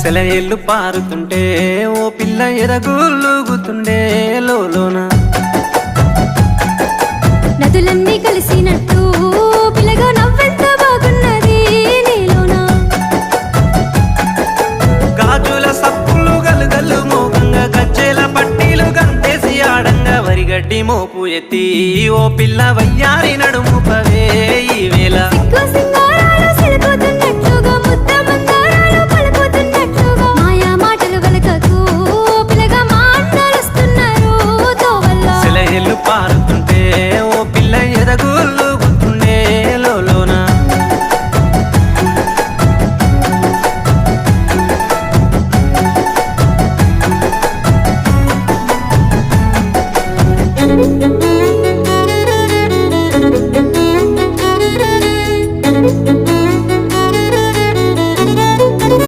సెలయేళ్ళు పారుతుంటే ఓ పిల్ల ఎదగులుగుతుండే లోన నదులన్నీ కలిసినట్టు పిల్లగా నవ్వెంత బాగున్నది నీలోనా గాజుల సప్పులు గలుగల్లు మోగంగా గజ్జెల పట్టీలు గంతేసి ఆడంగా వరిగడ్డి మోపు ఎత్తి ఓ పిల్ల వయ్యారి నడుము పవే ఈ వేళ